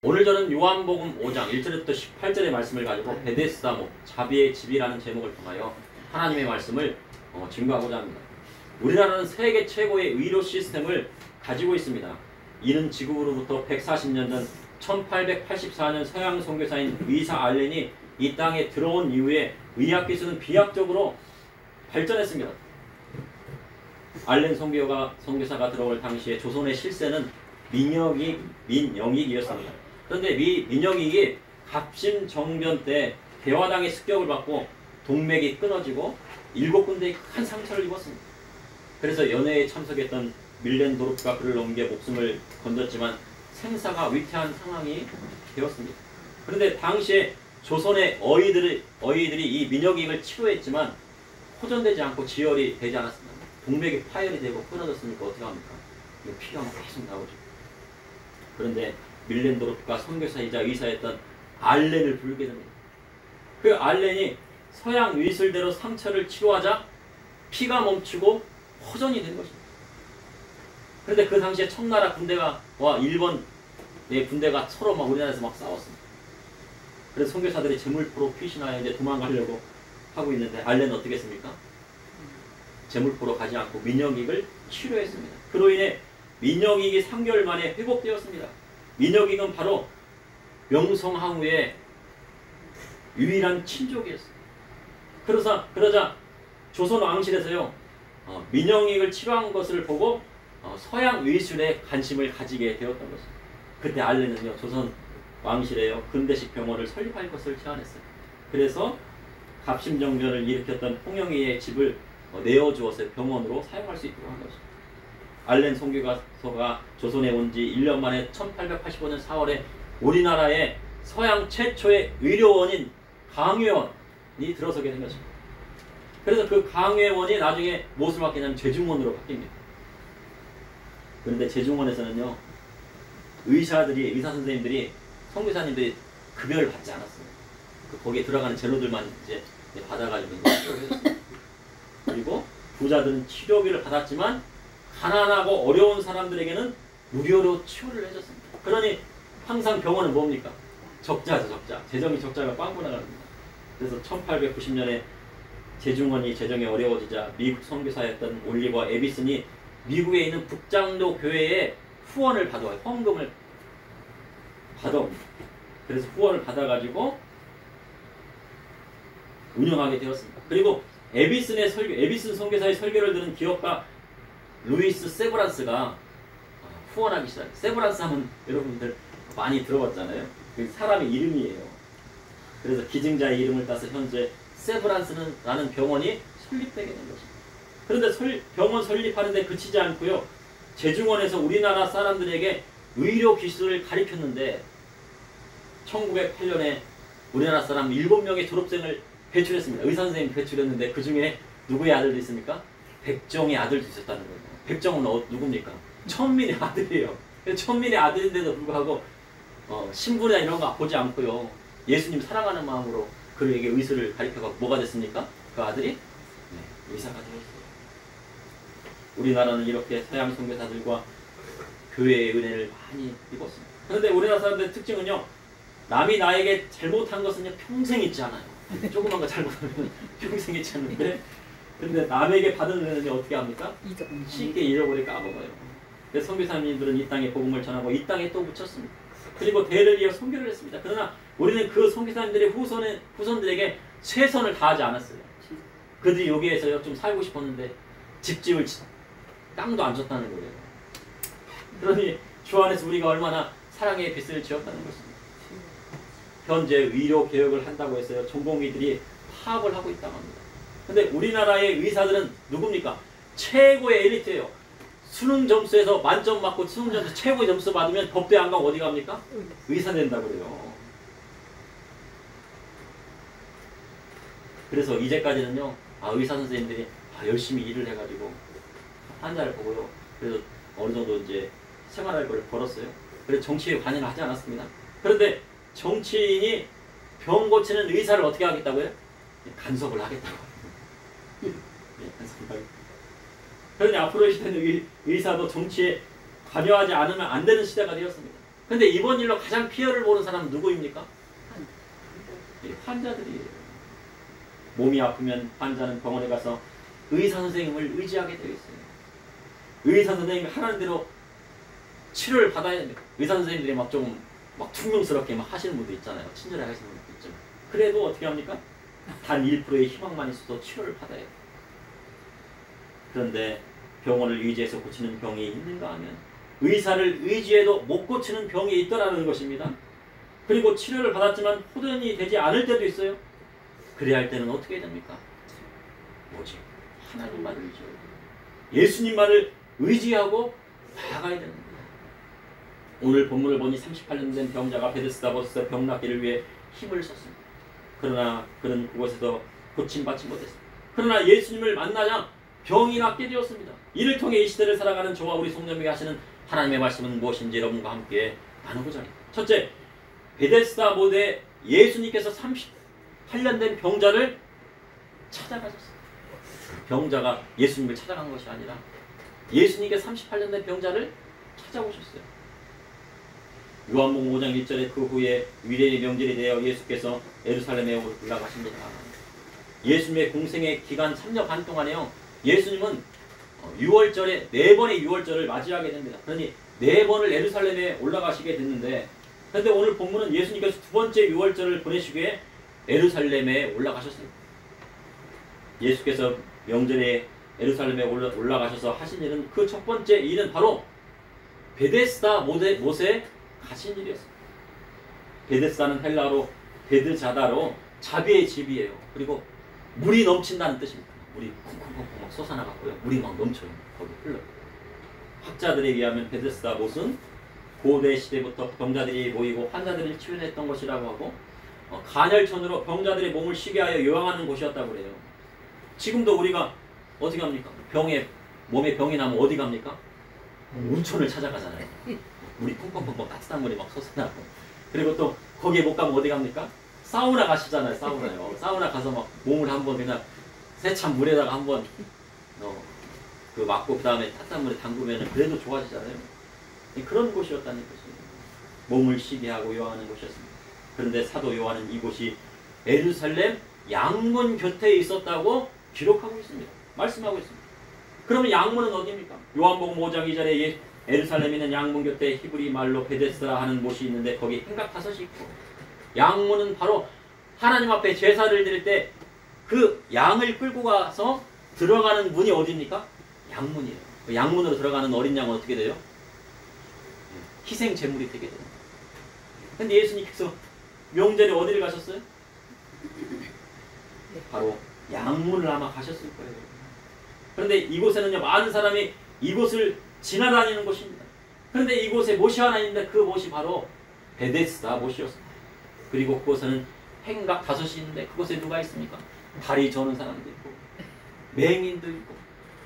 오늘 저는 요한복음 5장 1절부터 18절의 말씀을 가지고 베데스다 자비의 집이라는 제목을 통하여 하나님의 말씀을 증거하고자 합니다. 우리나라는 세계 최고의 의료 시스템을 가지고 있습니다. 이는 지구로부터 140년 전 1884년 서양 선교사인 의사 알렌이 이 땅에 들어온 이후에 의학기술은 비약적으로 발전했습니다. 알렌 선교사가 들어올 당시에 조선의 실세는 민영익이었습니다. 그런데 민영익이 갑신정변 때 대화당의 습격을 받고 동맥이 끊어지고 7군데의 큰 상처를 입었습니다. 그래서 연회에 참석했던 밀렌도르프가 그를 넘겨 목숨을 건졌지만 생사가 위태한 상황이 되었습니다. 그런데 당시에 조선의 어이들이 이 민영익을 치료했지만 호전되지 않고 지혈이 되지 않았습니다. 동맥이 파열이 되고 끊어졌으니까 어떻게 합니까? 피가 계속 나오죠. 그런데 밀렌도르프가 선교사이자 의사였던 알렌을 부르게 됩니다. 그 알렌이 서양 의술대로 상처를 치료하자 피가 멈추고 호전이 된 것입니다. 그런데 그 당시에 청나라 군대와 일본의 군대가 서로 우리나라에서 싸웠습니다. 그래서 선교사들이 제물포로 피신하여 이제 도망가려고 하고 있는데 알렌은 어떻게 했습니까? 제물포로 가지 않고 민영익을 치료했습니다. 그로 인해 민영익이 3개월 만에 회복되었습니다. 민영익은 바로 명성황후의 유일한 친족이었습니다. 그러자 조선 왕실에서요 민영익을 치료한 것을 보고 서양 의술에 관심을 가지게 되었던 것입니다. 그때 알렌은요 조선 왕실에요 근대식 병원을 설립할 것을 제안했어요. 그래서 갑신정변을 일으켰던 홍영희의 집을 내어주어서 병원으로 사용할 수 있도록 한 것입니다. 알렌 선교사가 조선에 온 지 1년 만에 1885년 4월에 우리나라에 서양 최초의 의료원인 강회원이 들어서게 된 것입니다. 그래서 그 강회원이 나중에 무엇을 바뀌냐면 제중원으로 바뀝니다. 그런데 제중원에서는요 의사 선생님들이 선교사님들이 급여를 받지 않았어요. 거기에 들어가는 재료들만 이제 받아가지고 이제 그리고 부자들은 치료비를 받았지만 가난하고 어려운 사람들에게는 무료로 치료를 해줬습니다. 그러니 항상 병원은 뭡니까? 적자죠, 적자. 재정이 적자가 빵꾸 나갑니다. 그래서 1890년에 제중원이 재정이 어려워지자 미국 선교사였던 올리버 에비슨이 미국에 있는 북장로 교회에 후원을 받아와요. 헌금을 받아옵니다. 그래서 후원을 받아가지고 운영하게 되었습니다. 그리고 에비슨 선교사의 설교를 들은 기업가 루이스 세브란스가 후원하기 시작해요. 세브란스 하면 여러분들 많이 들어봤잖아요. 그 사람의 이름이에요. 그래서 기증자의 이름을 따서 현재 세브란스라는 병원이 설립되게 된 것입니다. 그런데 병원 설립하는데 그치지 않고요. 제중원에서 우리나라 사람들에게 의료 기술을 가르쳤는데 1908년에 우리나라 사람 7명의 졸업생을 배출했습니다. 의사 선생님 배출했는데 그 중에 누구의 아들도 있습니까? 백정의 아들도 있었다는 거예요. 백정은 누굽니까? 천민의 아들이에요. 천민의 아들인데도 불구하고 신분이나 이런 거 보지 않고요. 예수님 사랑하는 마음으로 그에게 의술을 가르쳐서 뭐가 됐습니까? 그 아들이 의사가 되었어요. 우리나라는 이렇게 서양 선교사들과 교회의 은혜를 많이 입었습니다. 그런데 우리나라 사람들의 특징은요. 남이 나에게 잘못한 것은요. 평생 잊지 않아요. 조그만 거 잘못하면 평생 잊지 않는데 근데 남에게 받은 은혜는 어떻게 합니까? 쉽게 잊어버리고 까먹어요. 그래서 선교사님들은 이 땅에 복음을 전하고 이 땅에 또 묻혔습니다. 그리고 대를 이어 선교를 했습니다. 그러나 우리는 그 선교사님들의 후손들에게 최선을 다하지 않았어요. 그들이 여기에서요 좀 살고 싶었는데 집집을 땅도 안 줬다는 거예요. 그러니 주 안에서 우리가 얼마나 사랑의 빚을 지었다는 것입니다. 현재 의료 개혁을 한다고 했어요. 전공의들이 파업을 하고 있다고 합니다. 근데 우리나라의 의사들은 누굽니까? 최고의 엘리트예요. 수능 점수에서 만점 맞고 수능 점수 최고의 점수 받으면 법대 안 가고 어디 갑니까? 의사 된다고 그래요. 그래서 이제까지는요. 의사 선생님들이 열심히 일을 해가지고 환자를 보고요. 그래서 어느 정도 이제 생활할 걸 벌었어요. 그래서 정치에 관여를 하지 않았습니다. 그런데 정치인이 병 고치는 의사를 어떻게 하겠다고요? 간섭을 하겠다고. 그러니 앞으로 시대는 의사도 정치에 관여하지 않으면 안 되는 시대가 되었습니다. 근데 이번 일로 가장 피해를 보는 사람은 누구입니까? 환자들이에요. 몸이 아프면 환자는 병원에 가서 의사 선생님을 의지하게 되어 있어요. 의사 선생님이 하라는 대로 치료를 받아야 됩니다. 의사 선생님들이 막 퉁명스럽게 막 하시는 분도 있잖아요. 친절하게 하시는 분도 있잖아요. 그래도 어떻게 합니까? 단 1%의 희망만 있어도 치료를 받아야 돼요. 그런데 병원을 의지해서 고치는 병이 있는가 하면 의사를 의지해도 못 고치는 병이 있더라는 것입니다. 그리고 치료를 받았지만 호전이 되지 않을 때도 있어요. 그래야 할 때는 어떻게 됩니까? 오직 하나님만을 의지하고 예수님만을 의지하고 나아가야 됩니다. 오늘 본문을 보니 38년 된 병자가 베데스다 보스에서 병 낫기를 위해 힘을 썼습니다. 그러나 그는 그곳에서 고침받지 못했습니다. 그러나 예수님을 만나자 병이 낫게 되었습니다. 이를 통해 이 시대를 살아가는 저와 우리 성도님에게 하시는 하나님의 말씀은 무엇인지 여러분과 함께 나누고자 합니다. 첫째, 베데스다 보드에 예수님께서 38년 된 병자를 찾아가셨어요. 병자가 예수님을 찾아간 것이 아니라 예수님께 38년 된 병자를 찾아오셨어요. 요한복음 5장 1절에 그 후에 위대의 명절이 되어 예수께서 예루살렘에 올라가십니다. 예수님의 공생의 기간 3년 반 동안에요. 예수님은 6월절에 4번의 6월절을 맞이하게 됩니다. 그러니 4번을 예루살렘에 올라가시게 됐는데, 그런데 오늘 본문은 예수님께서 두 번째 6월절을 보내시기에 예루살렘에 올라가셨습니다. 예수께서 명절에 예루살렘에 올라가셔서 하신 일은 그 첫 번째 일은 바로 베데스다 못에 가신 일이었습니다. 베데스다는 헬라어로 베드자다로 자비의 집이에요. 그리고 물이 넘친다는 뜻입니다. 물이 쿵쿵쿵쿵 막 솟아나갔고요. 물이 막 넘쳐요. 거기 흘러요. 학자들에 의하면 베데스다 못은 고대 시대부터 병자들이 모이고 환자들을 치유했던 것이라고 하고 간혈천으로 병자들의 몸을 쉬게 하여 요양하는 곳이었다고 그래요. 지금도 우리가 어떻게 합니까? 몸에 병이 나면 어디 갑니까? 온천을 찾아가잖아요. 물이 펑펑펑펑 따뜻한 물이 막 솟아나고. 그리고 또 거기에 못 가면 어디 갑니까? 사우나 가시잖아요. 사우나요. 사우나 가서 막 몸을 한번 그냥 세찬 물에다가 한번 그 맞고 그 다음에 따뜻한 물에 담그면 그래도 좋아지잖아요. 그런 곳이었다는 것입니다. 몸을 쉬게 하고 요하는 곳이었습니다. 그런데 사도 요한은 이곳이 예루살렘 양문 곁에 있었다고 기록하고 있습니다. 말씀하고 있습니다. 그러면 양문은 어디입니까? 요한복음 5장 2절에 예루살렘에 있는 양문 곁에 히브리 말로 베데스다 하는 곳이 있는데 거기 행각 5이 있고, 양문은 바로 하나님 앞에 제사를 드릴 때 그 양을 끌고 가서 들어가는 문이 어디입니까? 양문이에요. 그 양문으로 들어가는 어린 양은 어떻게 돼요? 희생 제물이 되게 됩니다. 근데 예수님께서 명절에 어디를 가셨어요? 바로 양문을 아마 가셨을 거예요. 그런데 이곳에는요, 많은 사람이 이곳을 지나다니는 곳입니다. 그런데 이곳에 못이 하나 있는데 그 못이 바로 베데스다 못이었습니다. 그리고 그곳에는 행각 5이 있는데 그곳에 누가 있습니까? 다리 저는 사람도 있고 맹인도 있고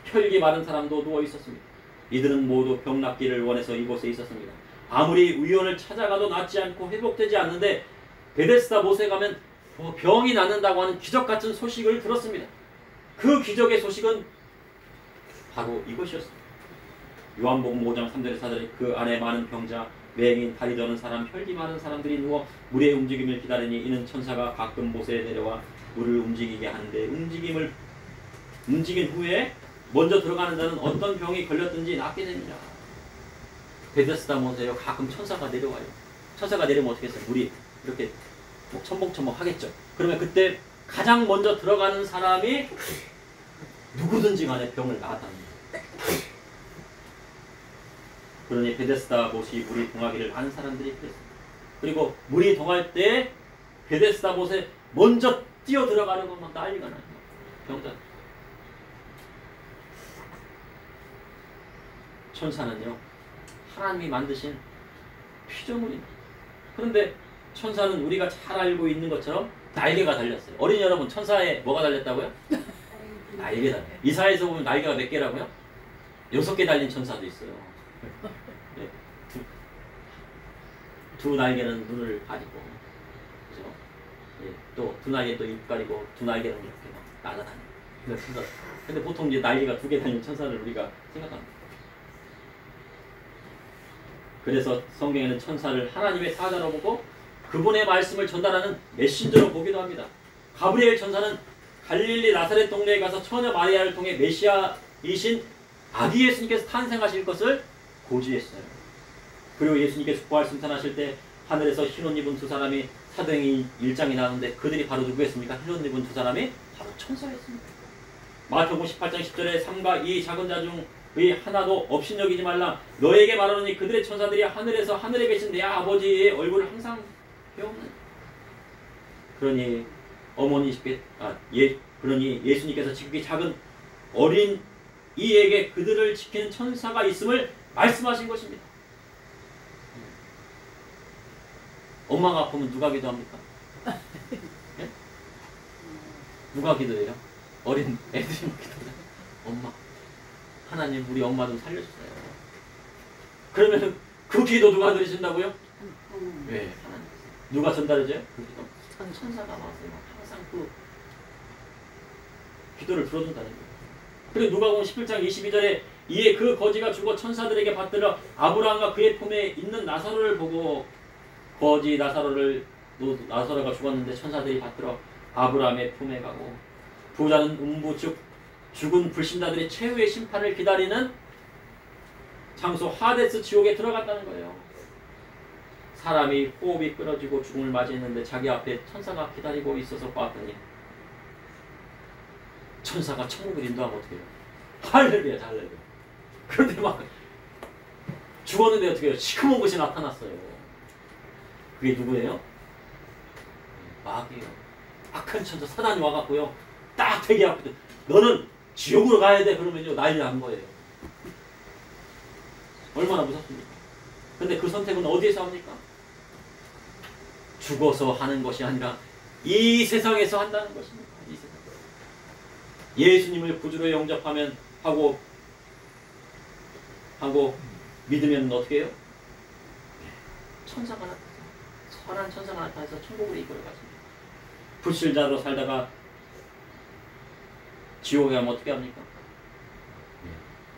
혈기 마른 사람도 누워 있었습니다. 이들은 모두 병 낫기를 원해서 이곳에 있었습니다. 아무리 의원을 찾아가도 낫지 않고 회복되지 않는데 베데스다 못에 가면 병이 낫는다고 하는 기적 같은 소식을 들었습니다. 그 기적의 소식은 바로 이것이었습니다. 요한복음 5장 3절에 4절에 그 안에 많은 병자, 맹인, 다리 저는 사람, 혈기 많은 사람들이 누워 물의 움직임을 기다리니 이는 천사가 가끔 못에 내려와 물을 움직이게 하는데 움직인 후에 먼저 들어가는 자는 어떤 병이 걸렸든지 낫게 됩니다. 베데스다 못에요. 가끔 천사가 내려와요. 천사가 내리면 어떻게 했어요? 물이 이렇게 첨벙첨벙 하겠죠. 그러면 그때 가장 먼저 들어가는 사람이 누구든지 간에 병을 나았답니다. 그러니 베데스다 못이 물이 동하기를 아는 사람들이 그랬습니다. 그리고 물이 동할 때 베데스다 못에 먼저 뛰어 들어가는 것만 난리가 나요. 병자. 천사는요, 하나님이 만드신 피조물입니다. 그런데 천사는 우리가 잘 알고 있는 것처럼 날개가 달렸어요. 어린이 여러분, 천사에 뭐가 달렸다고요? 날개 달려. 이사야에서 보면 날개가 몇 개라고요? 6개 달린 천사도 있어요. 네. 두 날개는 눈을 가리고, 그죠? 네. 또 두 날개 또 입 가리고, 두 날개는 이렇게 막 날아다니고. 근데 보통 이제 날개가 2개 달린 천사를 우리가 생각합니다. 그래서 성경에는 천사를 하나님의 사자로 보고 그분의 말씀을 전달하는 메신저로 보기도 합니다. 가브리엘 천사는 갈릴리 나사렛 동네에 가서 처녀 마리아를 통해 메시아이신 아기 예수님께서 탄생하실 것을 고지했어요. 그리고 예수님께서 부활 승천하실 때 하늘에서 흰옷 입은 두 사람이 사도행전 1장이 나오는데 그들이 바로 누구였습니까? 흰옷 입은 두 사람이 바로 천사였습니다. 마태복음 18장 10절에 3과 2 작은 자 중의 하나도 업신여기지 말라. 너에게 말하노니 그들의 천사들이 하늘에서 하늘에 계신 내 아버지의 얼굴을 항상 배우는. 그러니 그러니 예수님께서 지극히 작은 어린 이에게 그들을 지키는 천사가 있음을 말씀하신 것입니다. 엄마가 아프면 누가 기도합니까? 네? 누가 기도해요? 어린 애들이 기도해요. 엄마, 하나님 우리 엄마 좀 살려주세요. 그러면 그 기도 누가 들으신다고요? 네, 하나님. 누가 전달해줘요? 그 기도. 천사가 와서 항상 그 기도를 들어준다는 거예요. 그리고 누가복음 11장 22절에 이에 그 거지가 죽어 천사들에게 받들어 아브라함과 그의 품에 있는 나사로를 보고 거지 나사로가 죽었는데 천사들이 받들어 아브라함의 품에 가고 부자는 음부 즉 죽은 불신자들의 최후의 심판을 기다리는 장소 하데스 지옥에 들어갔다는 거예요. 사람이 호흡이 끊어지고 죽음을 맞이했는데 자기 앞에 천사가 기다리고 있어서 봤더니 천사가 천국을 인도하면 어떻게 해요? 할렐루야, 할렐루야. 그런데 막 죽었는데 어떻게 해요? 시커먼 것이 나타났어요. 그게 누구예요? 마귀예요. 악한 천사 사단이 와갖고요. 딱 되게 아프대. 너는 지옥으로 가야 돼. 그러면요 난리 난 거예요. 얼마나 무섭습니까? 근데 그 선택은 어디에서 합니까? 죽어서 하는 것이 아니라 이 세상에서 한다는 것입니다. 이 세상. 예수님을 구주로 영접하면 하고 믿으면 어떻게 해요? 천사가 나타나서 선한 천사가 나타나서 천국으로 이끌어가십니다. 불신자로 살다가 지옥에 가면 어떻게 합니까?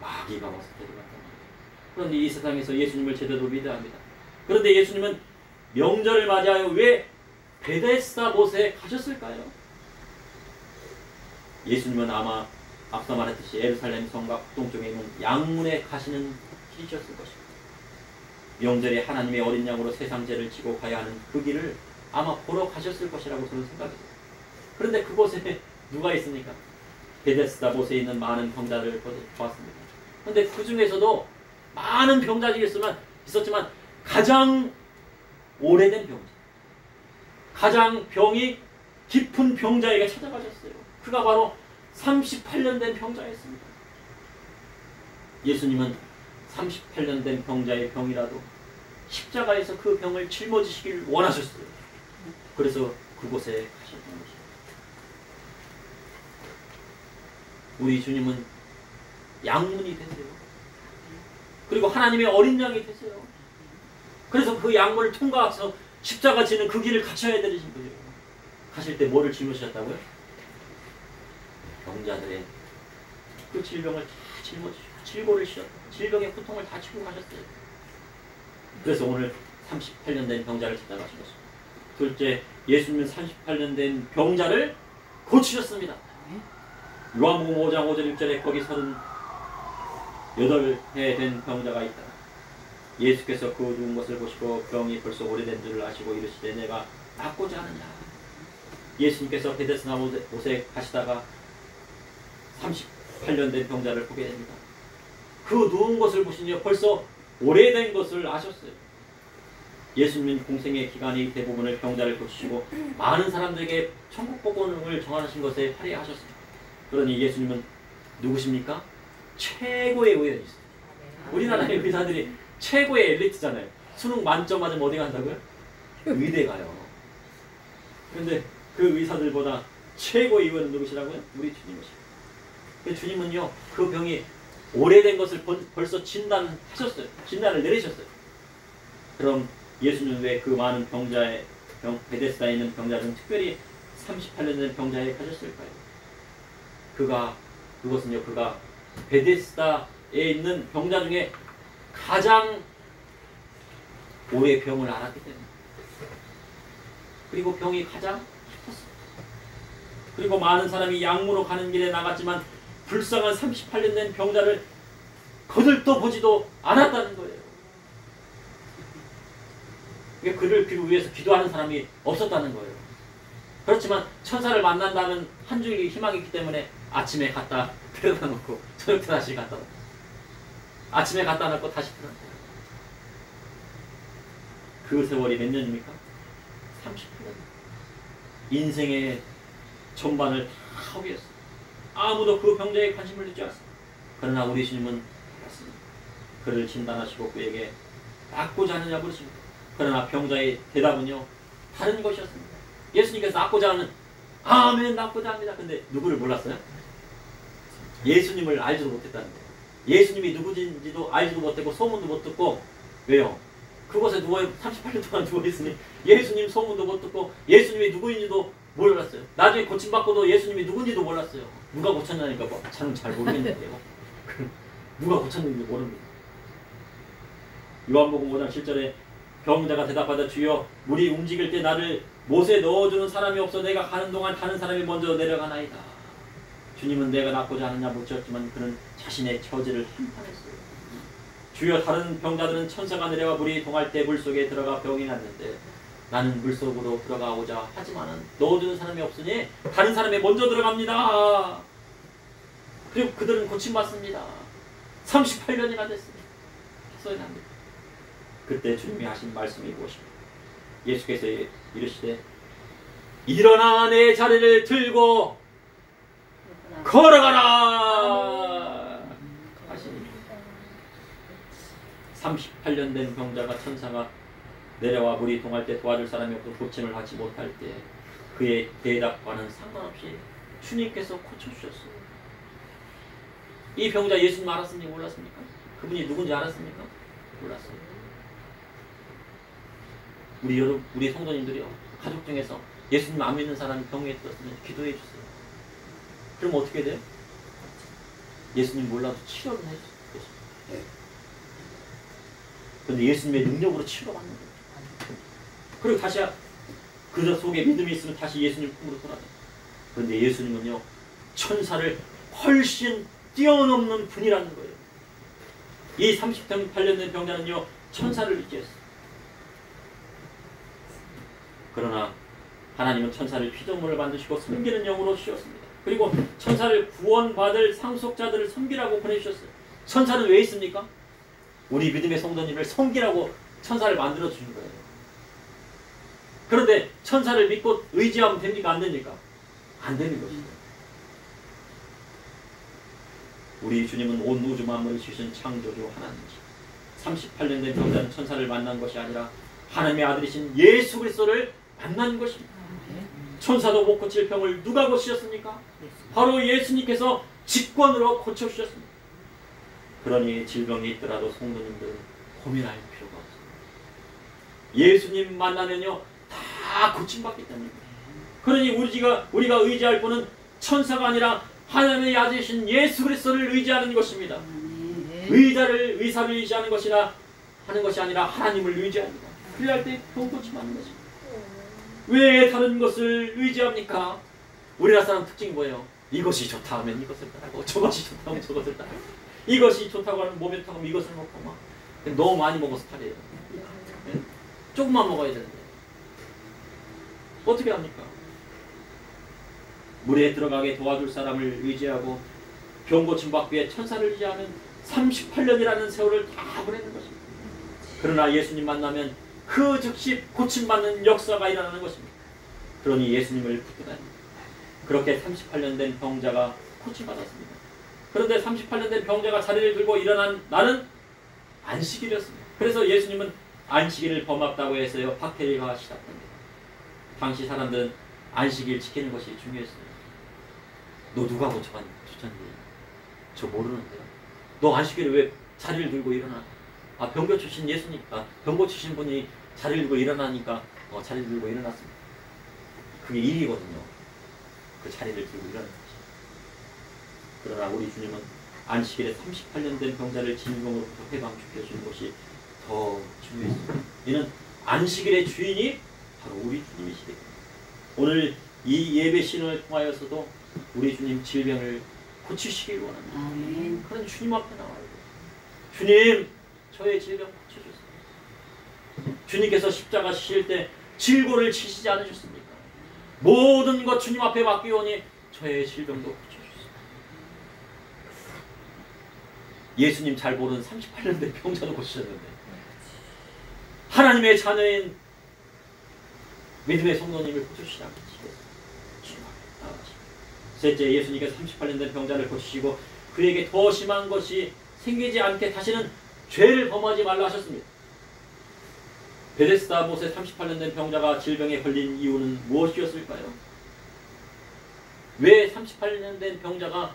마귀가 와서 데려간단 말이에요. 그런데 이 세상에서 예수님을 제대로 믿어야 합니다. 그런데 예수님은 명절을 맞이하여 왜 베데스다 못에 가셨을까요? 예수님은 아마 앞서 말했듯이 예루살렘 성곽 북동쪽에 있는 양문에 가시는 길이셨을 것입니다. 명절에 하나님의 어린 양으로 세상 죄를 지고 가야 하는 그 길을 아마 보러 가셨을 것이라고 저는 생각해요. 그런데 그곳에 누가 있습니까? 베데스다 못에 있는 많은 병자를 보았습니다. 그런데 그 중에서도 많은 병자들이 있었지만 가장 오래된 병자, 가장 병이 깊은 병자에게 찾아가셨어요. 그가 바로 38년 된 병자였습니다. 예수님은 38년 된 병자의 병이라도 십자가에서 그 병을 짊어지시길 원하셨어요. 그래서 그곳에 가셨던 것입니다. 우리 주님은 양문이 되세요. 그리고 하나님의 어린 양이 되세요. 그래서 그 양문을 통과해서 십자가 지는 그 길을 가셔야 되신 거예요. 가실 때 뭐를 짊어지셨다고요? 병자들의 그 질병을 다 짊어지시고 질고를 쉬었다. 질병의 고통을 다 치고 가셨어요. 그래서 오늘 38년 된 병자를 찾아가신 것입니다. 둘째, 예수님은 38년 된 병자를 고치셨습니다. 요한복음 5장 5절 6절에 거기 38해 된 병자가 있다. 예수께서 그 누운 것을 보시고 병이 벌써 오래된 줄을 아시고 이르시되 내가 낫고자 하느냐. 예수님께서 베데스다 못에 가시다가 38년 된 병자를 보게 됩니다. 그 누운 것을 보시니 벌써 오래된 것을 아셨어요. 예수님은 공생의 기간이 대부분을 병자를 고치시고 많은 사람들에게 천국 복음을 전하신 것에 할애하셨습니다. 그러니 예수님은 누구십니까? 최고의 의원이시죠. 우리나라의 의사들이 최고의 엘리트잖아요. 수능 만점 맞으면 어디 간다고요? 의대 가요. 그런데 그 의사들보다 최고의 의원은 누구시라고요? 우리 주님이시죠. 그 주님은요, 그 병이 오래된 것을 벌써 진단하셨어요. 진단을 내리셨어요. 그럼 예수님은 왜 그 많은 베데스다에 있는 병자 중 특별히 38년 된 병자에 가셨을까요? 그것은요, 그가 베데스다에 있는 병자 중에 가장 오래 병을 앓았기 때문에. 그리고 병이 가장 깊었습니다. 그리고 많은 사람이 양무로 가는 길에 나갔지만 불쌍한 38년 된 병자를 거들떠 보지도 않았다는 거예요. 그를 위해서 기도하는 사람이 없었다는 거예요. 그렇지만 천사를 만난다는 한 줄기 희망이 있기 때문에 아침에 갖다 데려다 놓고 저녁 때 다시 갖다 놓고 아침에 갖다 놓고 다시 데려다 놓고 그 세월이 몇 년입니까? 38년. 인생의 전반을 다 허비했어요. 아무도 그 병자에 관심을 두지 않았어요. 그러나 우리 주님은 알았습니다. 그를 진단하시고 그에게 낫고자 하느냐 물으십니다. 그러나 병자의 대답은요 다른 것이었습니다. 예수님께서 낫고자 하는 아멘 낫고자 합니다. 근데 누구를 몰랐어요? 예수님을 알지도 못했다는 거예요. 예수님이 누구인지도 알지도 못했고 소문도 못 듣고. 왜요? 그곳에 38년 동안 누워있으니 예수님 소문도 못 듣고 예수님이 누구인지도 몰랐어요. 나중에 고침받고도 예수님이 누군지도 몰랐어요. 누가 고쳤냐니까 저는 잘 모르겠는데요. 누가 고쳤는지 모릅니다. 요한복음 5장 7절에 병자가 대답하다 주여 물이 움직일 때 나를 못에 넣어주는 사람이 없어 내가 가는 동안 다른 사람이 먼저 내려가나이다. 주님은 내가 낫고자 하느냐 묻혔지만 그는 자신의 처지를 한탄했어요. 주여 다른 병자들은 천사가 내려와 물이 동할 때 물속에 들어가 병이 났는데 나는 물속으로 들어가고자 하지만은 넣어주는 사람이 없으니 다른 사람이 먼저 들어갑니다. 그리고 그들은 고침받습니다. 38년이나 됐습니다. 합소연합니다. 그때 주님이 하신 말씀이 무엇입니까? 예수께서 이르시되 일어나 내 자리를 들고 걸어가라 하시니 38년 된 병자가 천사가 내려와 물이 동할 때 도와줄 사람이 없고 고침을 하지 못할 때 그의 대답과는 상관없이 주님께서 고쳐주셨어요. 이 병자 예수님 알았습니까? 몰랐습니까? 그분이 누군지 알았습니까? 몰랐어요. 우리 성도님들이요, 가족 중에서 예수님 안 믿는 사람이 병에 들었으면 기도해 주세요. 그럼 어떻게 돼요? 예수님 몰라도 치료를 해주세요. 그런데 예수님의 능력으로 치료받는 거예요. 그리고 다시 그 속에 믿음이 있으면 다시 예수님 품으로 돌아가요. 그런데 예수님은요, 천사를 훨씬 뛰어넘는 분이라는 거예요. 이 38년 된 병자는요, 천사를 의지했어요. 그러나 하나님은 천사를 피조물을 만드시고 섬기는 영으로 주셨습니다. 그리고 천사를 구원받을 상속자들을 섬기라고 보내주셨어요. 천사는 왜 있습니까? 우리 믿음의 성도님을 섬기라고 천사를 만들어 주신 거예요. 그런데 천사를 믿고 의지하면 됩니까? 안 됩니까? 안 되는 것이죠. 우리 주님은 온 우주 만물을 지으신 창조주 하나님이시죠. 38년 된 병자는 천사를 만난 것이 아니라 하나님의 아들이신 예수 그리스도를 만난 것입니다. 천사도 못 고칠 병을 누가 고치셨습니까? 바로 예수님께서 직권으로 고쳐주셨습니다. 그러니 질병이 있더라도 성도님들은 고민할 필요가 없습니다. 예수님 만나면요 다 고침받기 때문입니다. 그러니 우리가 의지할 분은 천사가 아니라 하나님의 아들이신 예수 그리스도를 의지하는 것입니다. 의사를 의지하는 하는 것이 아니라 하나님을 의지합니다. 그래야 때 병 고침받는 것입니다. 왜 다른 것을 의지합니까? 우리나라 사람 특징이 뭐예요? 이것이 좋다 하면 이것을 따르고 저것이 좋다 하면 저것을 따르고 이것이 좋다고 하면 몸에 좋다고 하면 이것을 먹고 막 너무 많이 먹어서 탈이에요. 네? 조금만 먹어야 되는데 어떻게 합니까? 물에 들어가게 도와줄 사람을 의지하고 병 고침받기 위해 천사를 의지하면 38년이라는 세월을 다 보내는 것입니다. 그러나 예수님 만나면 그 즉시 고침받는 역사가 일어나는 것입니다. 그러니 예수님을 붙들어야 합니다. 그렇게 38년 된 병자가 고침받았습니다. 그런데 38년 된 병자가 자리를 들고 일어난 날은 안식일이었습니다. 그래서 예수님은 안식일을 범합다고 해서요 박해가 시작됩니다. 당시 사람들은 안식일 지키는 것이 중요했어요. 너 누가 고쳐봤니? 저 모르는데요. 너 안식일에 왜 자리를 들고 일어나? 병 고치신 예수니까 병 고치신 분이 자리를 들고 일어나니까 자리를 들고 일어났습니다. 그게 일이거든요. 그 자리를 들고 일어나는 것이. 그러나 우리 주님은 안식일에 38년 된 병자를 질병으로부터 해방시켜 주는 것이 더 중요했습니다. 이는 안식일의 주인이 바로 우리 주님이시기 때문에 오늘 이 예배 신을 통하여서도 우리 주님 질병을 고치시길 원합니다. 아멘. 그런 주님 앞에 나와야 돼요. 주님, 저의 질병 고쳐주세요. 주님께서 십자가 지실 때 질고를 치시지 않으셨습니까? 모든 것 주님 앞에 맡기오니 저의 질병도 고쳐주세요. 예수님 잘 모르는 38년 된 병자도 고치셨는데 하나님의 자녀인 믿음의 성도님을 고쳐주시지 않겠어요? 주님 앞에 나아가시고 셋째, 예수님께서 38년 된 병자를 고치시고 그에게 더 심한 것이 생기지 않게 다시는 죄를 범하지 말라 하셨습니다. 베데스다 못에 38년 된 병자가 질병에 걸린 이유는 무엇이었을까요? 왜 38년 된 병자가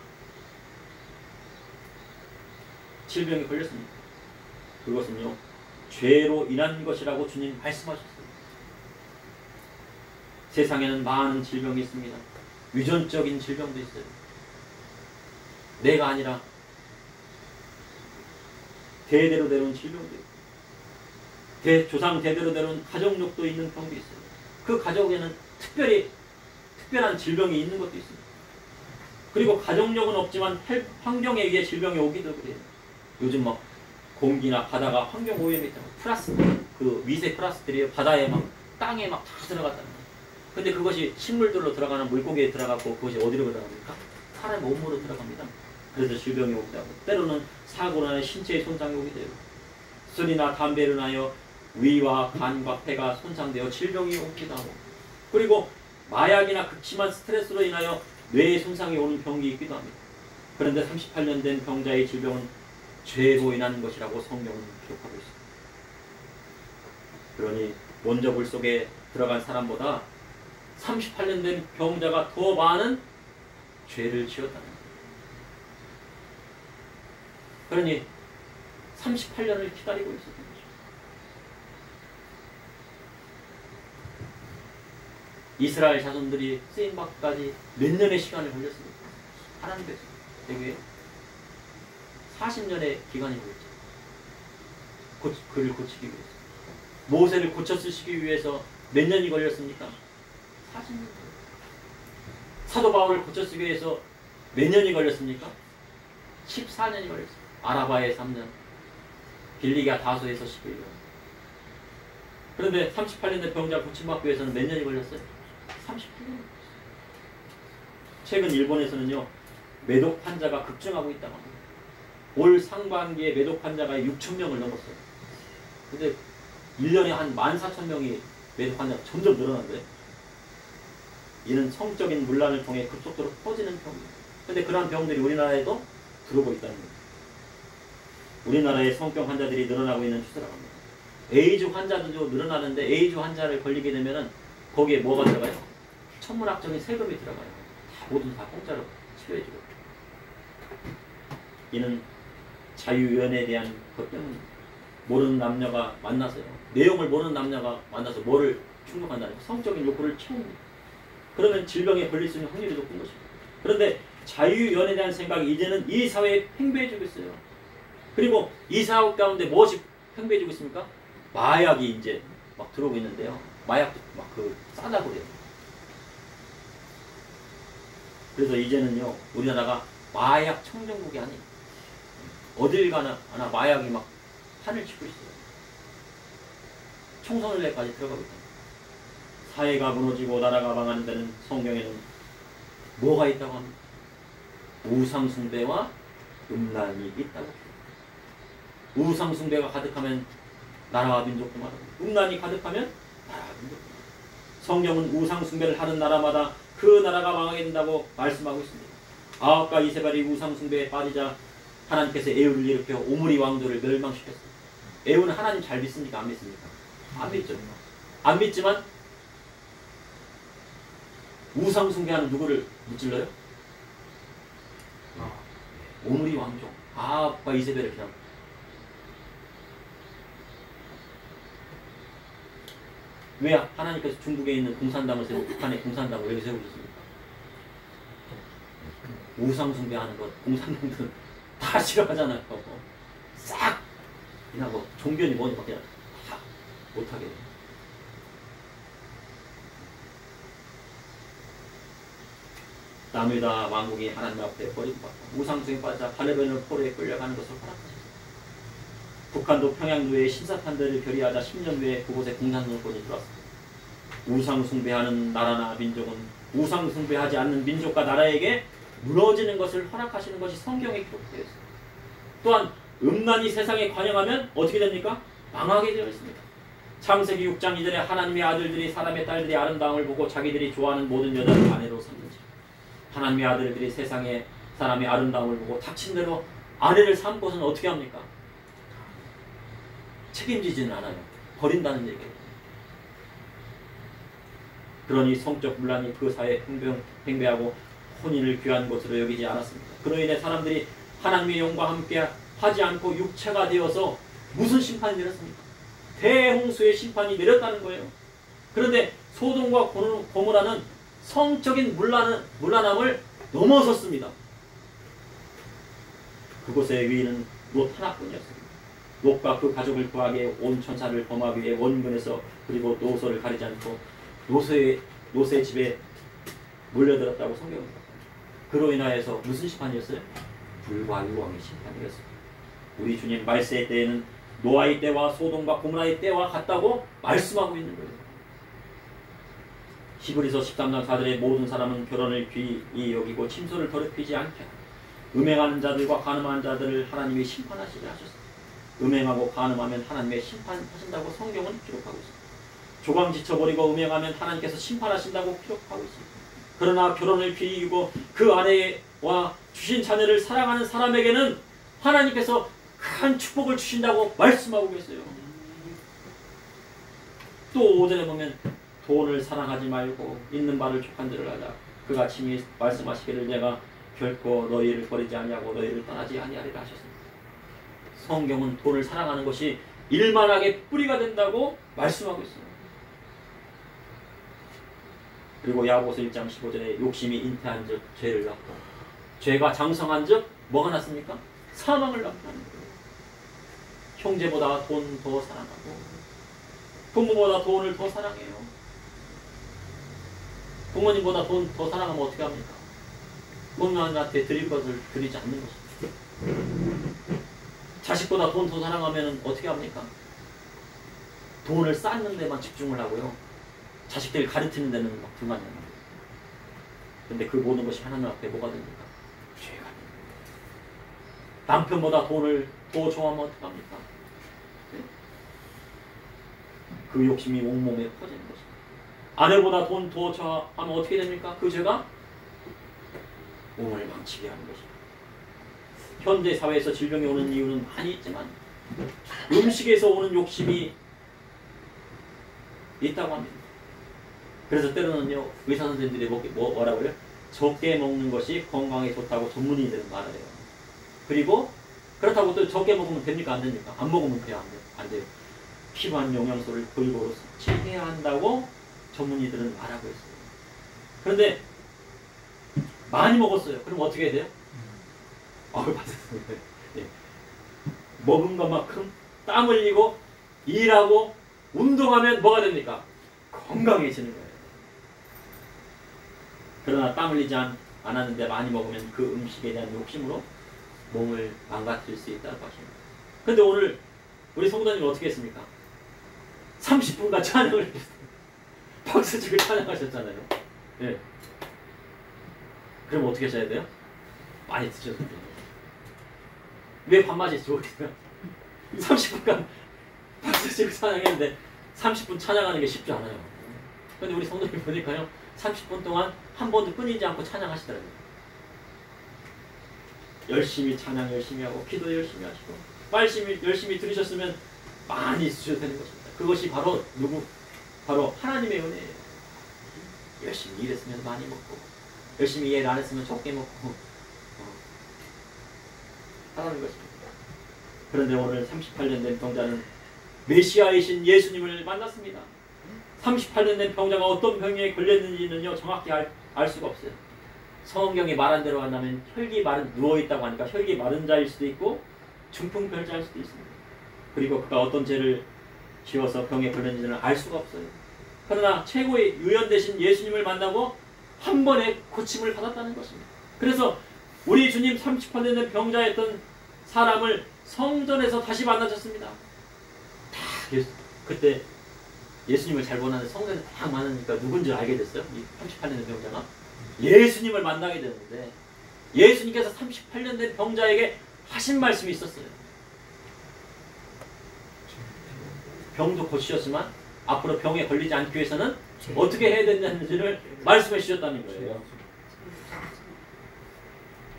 질병에 걸렸습니까? 그것은요, 죄로 인한 것이라고 주님 말씀하셨어요. 세상에는 많은 질병이 있습니다. 유전적인 질병도 있어요. 내가 아니라 대대로 내려온 질병도 있고 조상 대대로 내려온 가족력도 있는 병도 있어요. 그 가족에는 특별한 질병이 있는 것도 있습니다. 그리고 가족력은 없지만 환경에 의해 질병이 오기도 그래요. 요즘 막 공기나 바다가 환경 오염이 때문에 그 미세 플라스틱들이 바다에 막 땅에 막 다 들어갔다는 거예요. 근데 그것이 식물들로 들어가는 물고기에 들어가고 그것이 어디로 들어갑니까? 사람 몸으로 들어갑니다. 그래서 질병이 오기도 하고 때로는 사고나 신체의 손상이 오기도 해요. 술이나 담배를 인하여 위와 간과 폐가 손상되어 질병이 오기도 하고 그리고 마약이나 극심한 스트레스로 인하여 뇌에 손상이 오는 병이 있기도 합니다. 그런데 38년 된 병자의 질병은 죄로 인한 것이라고 성경은 기록하고 있습니다. 그러니 먼저 물 속에 들어간 사람보다 38년 된 병자가 더 많은 죄를 지었다는 거예요. 그러니 38년을 기다리고 있었던 거죠. 이스라엘 자손들이 쓰임받기까지 몇 년의 시간을 걸렸습니까? 하나님께서 되게 40년의 기간이 걸렸죠. 그를 고치기 위해서. 모세를 고쳐쓰시기 위해서 몇 년이 걸렸습니까? 40년. 사도 바울을 고쳐쓰기 위해서 몇 년이 걸렸습니까? 14년이 걸렸어요. 아라바에 3년, 빌리가 다소에서 11년. 그런데 38년 된 병자 고침받기 위해서는 몇 년이 걸렸어요? 38년. 최근 일본에서는요, 매독 환자가 급증하고 있다고 합니다. 올 상반기에 매독 환자가 6,000명을 넘었어요. 근데 1년에 한 14,000명이 매독 환자가 점점 늘어난대요. 이는 성적인 문란을 통해 급속도로 퍼지는 병입니다. 근데 그러한 병들이 우리나라에도 들어오고 있다는 거예요. 우리나라의 성병 환자들이 늘어나고 있는 추세라고 합니다. 에이즈 환자도 늘어나는데 에이즈 환자를 걸리게 되면은 거기에 뭐가 들어가요? 천문학적인 세금이 들어가요. 모든 다 공짜로 치료해주고. 이는 자유연애에 대한 것 때문입니다. 모르는 남녀가 만나서요. 내용을 모르는 남녀가 만나서 뭐를 충족한다는 거예요. 성적인 욕구를 채웁니다. 그러면 질병에 걸릴 수 있는 확률이 높은 것입니다. 그런데 자유연애에 대한 생각이 이제는 이 사회에 팽배해지고 있어요. 그리고 이 사회 가운데 무엇이 팽배해지고 있습니까? 마약이 이제 막 들어오고 있는데요. 마약도 막 싸다고 그래요. 그래서 이제는요, 우리나라가 마약 청정국이 아닌 어딜 가나 마약이 막 판을 치고 있어요. 총선을내까지 들어가고 있다. 사회가 무너지고 나라가 망하는 데는 성경에는 뭐가 있다고 합니다? 우상숭배와 음란이 있다고 합니다. 우상숭배가 가득하면 나라와 민족도 말하고 음란이 가득하면 나라와 민족도 말하고 성경은 우상숭배를 하는 나라마다 그 나라가 망하게 된다고 말씀하고 있습니다. 아합과 이세벨이 우상숭배에 빠지자 하나님께서 에후를 일으켜 오므리 왕조를 멸망시켰습니다. 에후는 하나님 잘 믿습니까? 안 믿습니까? 안 믿죠. 안 믿지만 우상숭배하는 누구를 무찔러요? 오므리 왕조 아합과 이세벨을 그냥 왜 하나님께서 중국에 있는 공산당을 세우고 북한에 공산당을 왜 세우셨습니까? 우상숭배하는 것 공산당들은 다 싫어하잖아요. 싹 그냥 뭐 종변이 뭐니까 그냥 다 못하게 돼. 남유다 왕국이 하나님 앞에 버림받고 우상숭에 빠져 바벨론 포로에 끌려가는 것을 허락하셨습니다. 북한도 평양노예의 신사탄대를 결의하자 10년 후에 그곳에 공산정권이 들어왔습니다. 우상숭배하는 나라나 민족은 우상숭배하지 않는 민족과 나라에게 무너지는 것을 허락하시는 것이 성경에 기록되어 있습니다. 또한 음란이 세상에 관영하면 어떻게 됩니까? 망하게 되어 있습니다. 창세기 6장 2절에 하나님의 아들들이 사람의 딸들의 아름다움을 보고 자기들이 좋아하는 모든 여자를 아내로 삼는지, 하나님의 아들들이 세상에 사람의 아름다움을 보고 닥친 대로 아내를 삼은 것은 어떻게 합니까? 책임지지는 않아요. 버린다는 얘기예요. 그러니 성적 문란이 그 사회에 팽배하고 혼인을 귀한 것으로 여기지 않았습니다. 그로 인해 사람들이 하나님의 영과 함께 하지 않고 육체가 되어서 무슨 심판이 내렸습니까? 대홍수의 심판이 내렸다는 거예요. 그런데 소돔과 고모라는 성적인 문란함을 넘어섰습니다. 그곳의 위인은 롯 하나뿐이었습니다. 롯과 그 가족을 구하기 위해 온 천사를 범하기 위해 원근에서 그리고 노소를 가리지 않고 롯의 집에 몰려들었다고 성경입니다. 그로 인하여서 무슨 심판이었어요? 불과 유황의 심판이었습니다. 우리 주님 말세의 때에는 노아의 때와 소돔과 고모라의 때와 같다고 말씀하고 있는 거예요. 히브리서 13장 4절에 모든 사람은 결혼을 귀히 여기고 침소를 더럽히지 않게 음행하는 자들과 간음하는 자들을 하나님이 심판하시게 하셨습니다. 음행하고 간음하면 하나님의 심판하신다고 성경은 기록하고 있습니다. 조강 지쳐버리고 음행하면 하나님께서 심판하신다고 기록하고 있습니다. 그러나 결혼을 귀히 여기고 그 아내와 주신 자녀를 사랑하는 사람에게는 하나님께서 큰 축복을 주신다고 말씀하고 계세요. 또 5절에 보면 돈을 사랑하지 말고 있는 바를 족한 대로 하자. 그가 친히 말씀하시기를 내가 결코 너희를 버리지 아니하고 너희를 떠나지 아니하리라 하셨습니다. 성경은 돈을 사랑하는 것이 일만하게 뿌리가 된다고 말씀하고 있습니다. 그리고 야고보서 1장 15절에 욕심이 잉태한 즉 죄를 낳고 죄가 장성한 즉 뭐가 났습니까? 사망을 낳게 하는 거예요. 형제보다 돈 더 사랑하고 부모보다 돈을 더 사랑해요. 부모님보다 돈 더 사랑하면 어떻게 합니까? 부모님한테 드릴 것을 드리지 않는 것입니다. 자식보다 돈 더 사랑하면 어떻게 합니까? 돈을 쌓는 데만 집중을 하고요. 자식들 가르치는 데는 막 불만이 안 나요. 근데 그 모든 것이 하나님 앞에 뭐가 됩니까? 죄가 됩니다. 남편보다 돈을 더 좋아하면 어떡합니까? 네? 그 욕심이 온몸에 퍼지는 것입니다. 아내보다 돈 더 좋아하면 어떻게 됩니까? 그 죄가 몸을 망치게 하는 것입니다. 현대 사회에서 질병이 오는 이유는 많이 있지만 음식에서 오는 욕심이 있다고 합니다. 그래서 때로는요 의사 선생님들이 뭐라고요? 적게 먹는 것이 건강에 좋다고 전문의들은 말해요. 그리고 그렇다고 또 적게 먹으면 됩니까? 안 됩니까? 안 먹으면 돼요? 안 돼요. 필요한 영양소를 골고루 섭취해야 한다고 전문의들은 말하고 있어요. 그런데 많이 먹었어요. 그럼 어떻게 해야 돼요? 받았습니다. 예. 먹은 것만큼 땀 흘리고 일하고 운동하면 뭐가 됩니까? 건강해지는 거예요. 그러나 땀 흘리지 않았는데 많이 먹으면 그 음식에 대한 욕심으로 몸을 망가뜨릴 수 있다는 것입니다. 그런데 오늘 우리 성도님 어떻게 했습니까? 30분간 찬양을 했습니다. 박수치고 찬양하셨잖아요. 예. 그럼 어떻게 하셔야 돼요? 많이 드셔야 돼요. 왜 밥맛이 좋으세요? 30분간 박수치고 찬양했는데 30분 찬양하는 게 쉽지 않아요. 근데 우리 성도님 보니까요 30분 동안 한 번도 끊이지 않고 찬양하시더라고요. 열심히 찬양 열심히 하고 기도 열심히 하시고 열심히 들으셨으면 많이 쓰셔도 되는 것입니다. 그것이 바로 누구? 바로 하나님의 은혜예요. 열심히 일했으면 많이 먹고 열심히 일 안 했으면 적게 먹고 하라는 것입니다. 그런데 오늘 38년 된 병자는 메시아이신 예수님을 만났습니다. 38년 된 병자가 어떤 병에 걸렸는지는요 정확히 알 수가 없어요. 성경이 말한 대로 한다면 혈기 마른 누워있다고 하니까 혈기 마른 자일 수도 있고 중풍병자일 수도 있습니다. 그리고 그가 어떤 죄를 지어서 병에 걸렸는지는 알 수가 없어요. 그러나 최고의 의원 되신 예수님을 만나고 한 번에 고침을 받았다는 것입니다. 그래서 우리 주님 38년 된 병자였던 사람을 성전에서 다시 만나셨습니다. 그때 예수님을 잘 보는 성전에 딱 많으니까 누군지 알게 됐어요. 이 38년 된 병자가 예수님을 만나게 되는데 예수님께서 38년 된 병자에게 하신 말씀이 있었어요. 병도 고치셨지만 앞으로 병에 걸리지 않기 위해서는 어떻게 해야 되는지를 말씀해 주셨다는 거예요.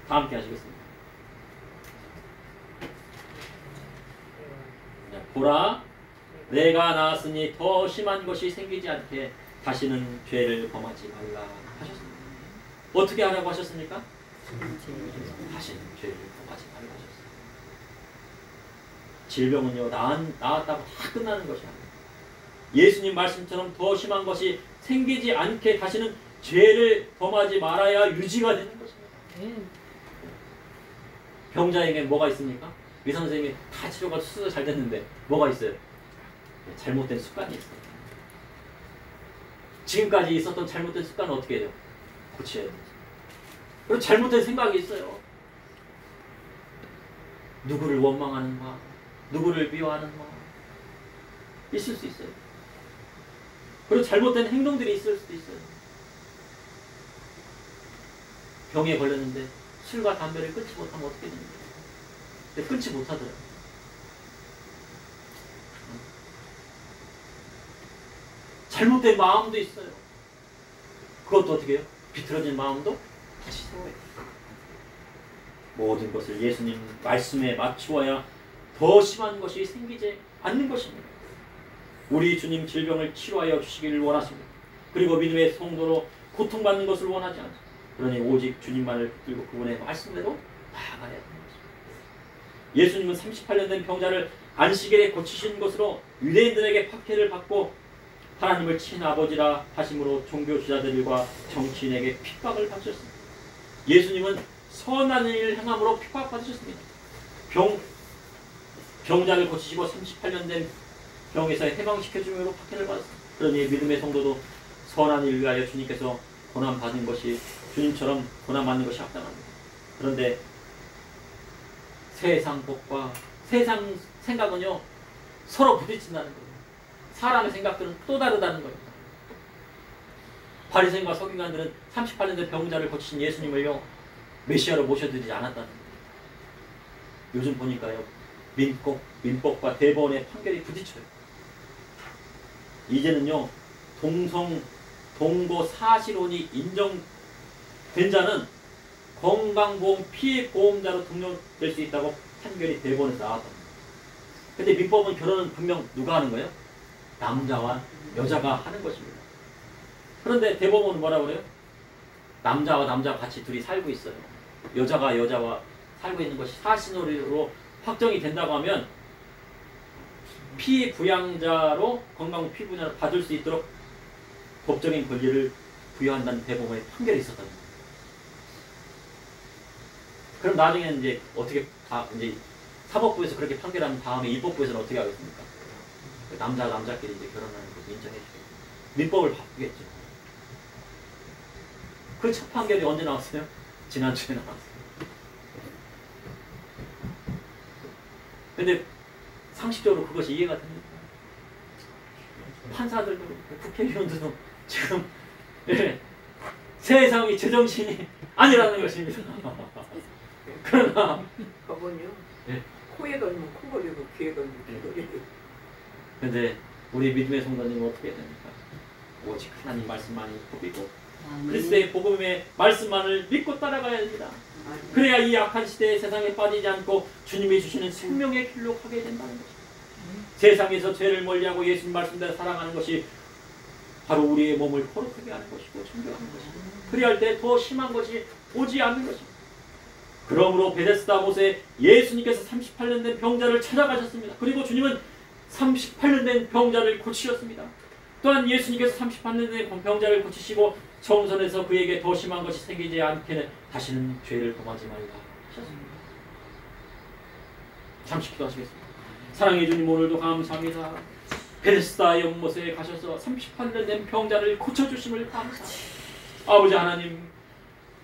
다 함께 하시겠습니다. 보라, 내가 나았으니 더 심한 것이 생기지 않게 다시는 죄를 범하지 말라 하셨습니다. 어떻게 하라고 하셨습니까? 다시는 죄를 범하지 말라 하셨습니다. 질병은요, 나았다고 다 끝나는 것이 아니에요. 예수님 말씀처럼 더 심한 것이 생기지 않게 다시는 죄를 범하지 말아야 유지가 되는 것입니다. 병자에게 뭐가 있습니까? 의사 선생님이 다 치료가 수술 잘 됐는데 뭐가 있어요? 잘못된 습관이 있어요. 지금까지 있었던 잘못된 습관은 어떻게 해요? 고쳐야 돼요. 그리고 잘못된 생각이 있어요. 누구를 원망하는 마음, 누구를 미워하는 마음 있을 수 있어요. 그리고 잘못된 행동들이 있을 수도 있어요. 병에 걸렸는데 술과 담배를 끊지 못하면 어떻게 됩니까? 근데 끊지 못하더라고요. 잘못된 마음도 있어요. 그것도 어떻게 해요? 비틀어진 마음도 다시 세워야 돼요. 모든 것을 예수님 말씀에 맞추어야 더 심한 것이 생기지 않는 것입니다. 우리 주님 질병을 치료하여 주시기를 원하십니다. 그리고 믿음의 성도로 고통받는 것을 원하지 않습니다. 그러니 오직 주님만을 붙들고 그분의 말씀대로 나아가야 합니다. 예수님은 38년 된 병자를 안식일에 고치신 것으로 유대인들에게 박해를 받고 하나님을 친아버지라 하심으로 종교 지도자들과 정치인에게 핍박을 받으셨습니다. 예수님은 선한 일을 행함으로 핍박받으셨습니다. 병자를 고치시고 38년 된 병에서 해방시켜줌으로 박해를 받았습니다. 그러니 믿음의 성도도 선한 일을 위하여 주님께서 고난받는 것이 주님처럼 고난받는 것이 합당합니다. 그런데 세상 법과 세상 생각은요 서로 부딪힌다는 거예요. 사람의 생각들은 또 다르다는 겁니다. 바리새인과 서기관들은 38년 된 병자를 고치신 예수님을요 메시아로 모셔드리지 않았다는 거예요. 요즘 보니까요 민법과 대법원의 판결이 부딪혀요. 이제는요 동거 사실혼이 인정된 자는 건강보험 피해보험자로 등록될 수 있다고 판결이 대법원에서 나왔답니다. 근데 민법은 결혼은 분명 누가 하는 거예요? 남자와 여자가 하는 것입니다. 그런데 대법원은 뭐라고 그래요? 남자와 남자가 같이 둘이 살고 있어요. 여자가 여자와 살고 있는 것이 사신혼으로 확정이 된다고 하면 피부양자로 건강 피부양자로 받을 수 있도록 법적인 권리를 부여한다는 대법원의 판결이 있었다는 거예요. 그럼 나중에는 이제 어떻게 이제 사법부에서 그렇게 판결한 다음에 입법부에서는 어떻게 하겠습니까? 남자끼리 이제 결혼하는 거 인정해주고 민법을 바꾸겠죠. 그 첫 판결이 언제 나왔어요? 지난주에 나왔어요. 근데 상식적으로 그것이 이해가 됩니다. 판사들도 국회의원들도 지금 세상이 제정신이 아니라는 것입니다. 그러나 법은요 네. 코에 걸리면 코 걸리고 귀에 걸리면 귀 걸리고. 근데 우리 믿음의 성도님은 어떻게 됩니까? 오직 하나님 말씀만이 복이고 그리스도의 복음의 말씀만을 믿고 따라가야 됩니다. 그래야 이 악한 시대의 세상에 빠지지 않고 주님이 주시는 생명의 길로 가게 된다는 것입니다. 세상에서 죄를 멀리하고 예수님 말씀대로 살아가는 것이 바로 우리의 몸을 거룩하게 하는 것이고 정결하는 것입니다. 그리할 때 더 심한 것이 오지 않는 것입니다. 그러므로 베데스다 못에 예수님께서 38년 된 병자를 찾아가셨습니다. 그리고 주님은 38년 된 병자를 고치셨습니다. 또한 예수님께서 38년 된 병자를 고치시고 성전에서 그에게 더 심한 것이 생기지 않게 다시는 죄를 범하지 말라 하셨습니다. 잠시 기도하시겠습니다. 사랑해 주님 오늘도 감사합니다. 베데스다 연못에 가셔서 38년 된 병자를 고쳐주심을 감사합니다. 아버지 하나님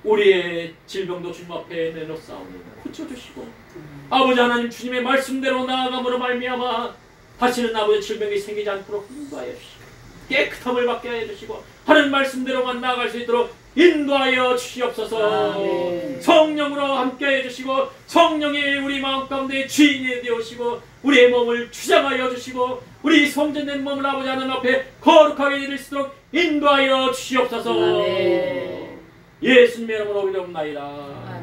우리의 질병도 주님 앞에 내놓사오니 고쳐주시고 아버지 하나님 주님의 말씀대로 나아감으로 말미암아 다시는 아버지 질병이 생기지 않도록 인도하여 주시고 깨끗함을 받게 하여 주시고 하는 말씀대로만 나아갈 수 있도록 인도하여 주시옵소서. 아멘. 성령으로 함께해 주시고 성령이 우리 마음 가운데 주인이 되어오시고 우리의 몸을 주장하여 주시고 우리 성전된 몸을 아버지 하나님 앞에 거룩하게 이룰 수 있도록 인도하여 주시옵소서. 아멘. 예수님의 이름으로 올려옵나이다.